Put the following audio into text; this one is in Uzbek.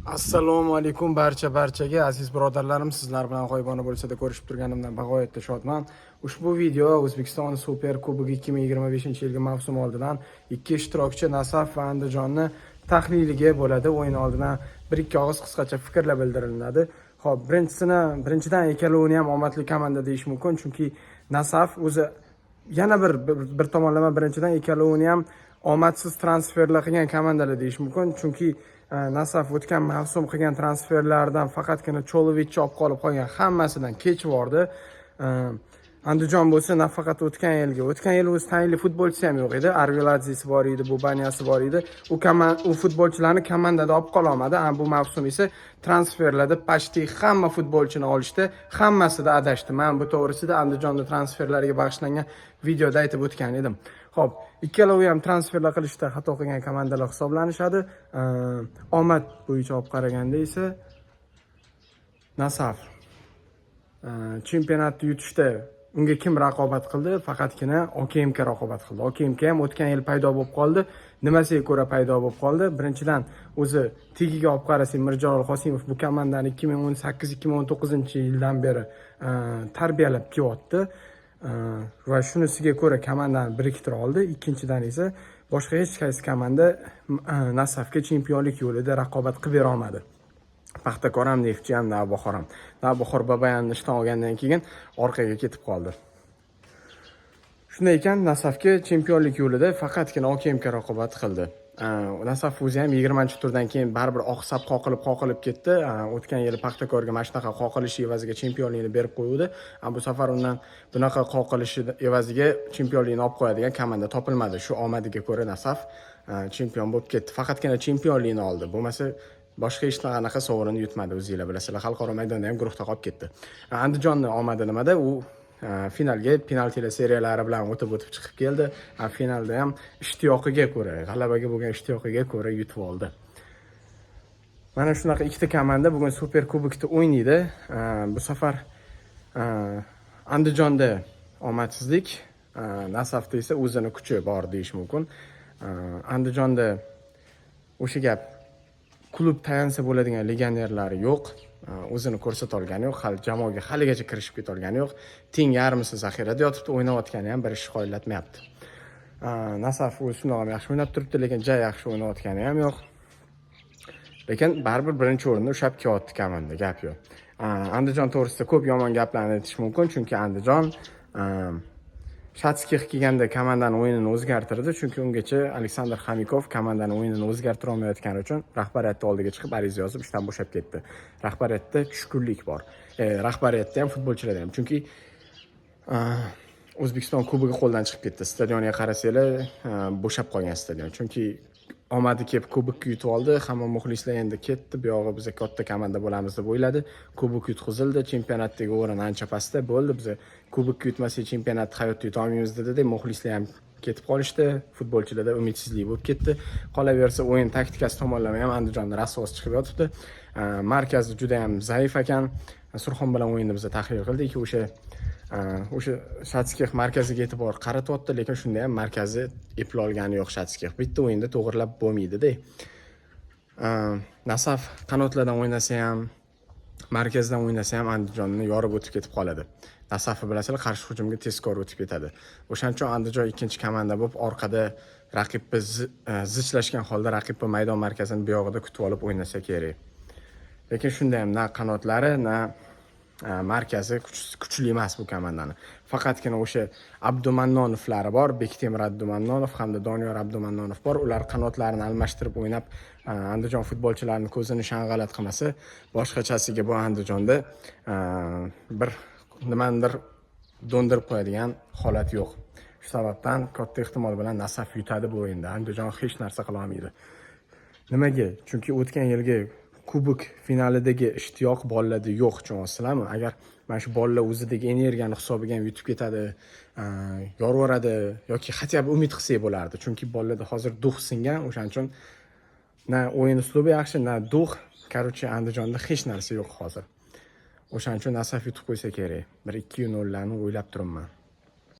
Assalomu alaykum barchaga aziz birodarlarim, sizlar bilan g'oyibona bo'lsa-da ko'rishib turganimdan bag'oyatda shodman. Ushbu video O'zbekiston Super Kubogi 2025-yilgi mavsum oldidan ikki ishtirokchi Nasaf va Andijonni tahliliga bo'ladi. O'yin oldidan bir-ikki og'iz qisqacha fikrlar bildiriladi. Xo'p, birinchidan ikkalovini ham omadli komanda deyish mumkin, chunki Nasaf o'zi yana bir tomonlama birinchidan ikkalovini ham omadsiz transferlar qilgan komandalar deyish mumkin, chunki Nasaf o'tgan mavsum qilgan transferlardan faqatgina Cholovichni olib qolib qolgan, hammasidan kech bordi. Andijon bo'lsa nafaqat o'tgan yil o'z tayinli futbolchisi ham yo'q edi. Arveladzesi bor edi, Bubanyasi bor edi. U futbolchilarni komandada olib qola olmadi. Bu mavsum esa transferlarda почти hamma futbolchini olishdi, hammasida adashdi. Men bu to'g'risida Andijonda transferlarga bag'ishlangan videoda aytib o'tgan edim. Xo'p, ikkalovi ham transferlar qilishda xato qilgan komandalar hisoblanishadi. Omad bo'yicha olib qaraganda esa Nasaf chempionatni yutishda unga kim raqobat qildi? Faqatgina OKMK raqobat qildi. OKMK ham o'tgan yil paydo bo'lib qoldi. Nimasiga ko'ra paydo bo'lib qoldi? Birinchidan o'zi tegiga olib qarasang, Mirjalol Qosimov bu komandani 2018-2019-yildan beri tarbiyalab kelyapti. Va shunisiga ko'ra komandani biriktira oldi. Ikkinchidan esa boshqa hech qaysi komanda Nasafga chempionlik yo'lida raqobat qilib bera olmadi. Paxtakor ham, Neftchi ham, Navbahor ham. Navbahor Babayanni ishdan olgandan keyin orqaga ketib qoldi. Shunday ekan, Nasafga chempionlik yo'lida faqatgina OKMK raqobat qildi. Nasaf o'zi ham 20-turdan keyin baribir oqsab qoqilib ketdi. O'tgan yili Paxtakorga mana shunaqa qoqilish evaziga chempionlikni berib qo'ydi. Bu safar undan bunaqa qoqilish evaziga chempionlikni olib qo'yadigan komanda topilmadi. Shu omadiga ko'ra Nasaf chempion bo'lib ketdi. Faqatgina chempionlikni oldi. Bo'lmasa boshqa hech qanaqa sovrinni yutmadi, o'zingizlar bilasizlar. Xalqaro maydonda ham guruhda qolib ketdi. Andijonning omadi nimada? U finalga penaltilar seriyalari bilan o'tib chiqib keldi. Finalda ham ishtiyoqiga ko'ra, g'alabaga bo'lgan ishtiyoqiga ko'ra yutib oldi. Mana shunaqa ikkita komanda bugun Super Kubokda o'ynaydi. Bu safar Andijonda omadsizlik, Nasafda esa o'zini kuchi bor deyish mumkin. Andijonda o'sha gap klub tayansa bo'ladigan legionerlari yo'q. O'zini ko'rsata olgani yo'q, hali jamoaga haligacha kirishib keta olgani yo'q. Teng yarmisi zaxirada yotibdi, o'ynayotgani ham bir ish qoyillatmayapti. Nasaf o'zi shundoq ham yaxshi o'ynab turibdi, lekin yaxshi o'ynayotgani ham yo'q. Lekin baribir birinchi o'rinda ushlab kelyapti komanda, gap yo'q. Andijon to'g'risida ko'p yomon gaplarni aytish mumkin, chunki Andijon Shatskix kelganda komandani o'yinini o'zgartirdi, chunki ungacha Aleksandr Xamikov komandani o'yinini o'zgartira olmayotgani uchun rahbariyatning oldiga chiqib ariza yozib ishdan bo'shab ketdi. Rahbariyatda tushkunlik bor. Rahbariyatda ham, futbolchilarda ham. Chunki O'zbekiston Kubogi qo'ldan chiqib ketdi. Stadionga qarasanglar, bo'shab qolgan stadion. Chunki omadi kelib Kubokni yutib oldi. Hamma muxlislar endi ketdi. Bu yog'i biz katta komanda bo'lamiz deb o'yladi. Kubok yutqizildi. Chempionatdagi o'rin ancha pastda bo'ldi. Biz Kubokni yutmasak chempionatni hayotda yuta olmaymiz dedi. Muxlislar ham ketib qolishdi. Futbolchilarda umidsizlik bo'lib ketdi. Qolaversa, o'yin taktikasi tomonlama ham Andijonning rasvosi chiqib yotibdi. Markazi juda ham zaif ekan. Surxon bilan o'yinni biz tahlil qildik. O'sha Shatskix markaziga e'tibor qaratyapti, lekin shunda ham markazi eplay olgani yo'q Shatskix. Bitta o'yinda to'g'rilab bo'lmaydi-da. Nasaf qanotlardan o'ynasa ham, markazdan o'ynasa ham Andijonni yorib o'tib ketib qoladi. Nasafni bilasizlar, qarshi hujumga tezkor o'tib ketadi. O'shaning uchun Andijon ikkinchi komanda bo'lib, orqada raqibni zichlashgan holda raqibni maydon markazini bu yog'ida kutib olib o'ynasa kerak. Lekin shunda ham na qanotlari, na markazi kuchli emas bu komandani. Faqatgina o'sha Abdumannonovlari bor, Bektemir Abdumannonov hamda Doniyor Abdumannonov bor. Ular qanotlarini almashtirib o'ynab, Andijon futbolchilarining ko'zini shang'alat qilmasa, boshqachasiga bu Andijonda nimadir do'ndirib qo'yadigan holat yo'q. Shu sababdan katta ehtimol bilan Nasaf yutadi bu o'yinda. Andijon hech narsa qila olmaydi. Nimaga? Chunki o'tgan yilgi Kubok finalidagi ishtiyoq bolalarda yo'q, tushunasizlarmi? Agar mana shu bolalar o'zidagi energiyani hisobiga ham yutib ketadi, yorvoradi yoki hatto umid qilsak bo'lardi. Chunki bolalarda hozir duh singan, o'shaning uchun na o'yin uslubi yaxshi, na duh. Короче, Andijonda hech narsa yo'q hozir. O'shaning uchun Nasaf yutib qo'ysa kerak. 1-2-0 larni o'ylab turibman.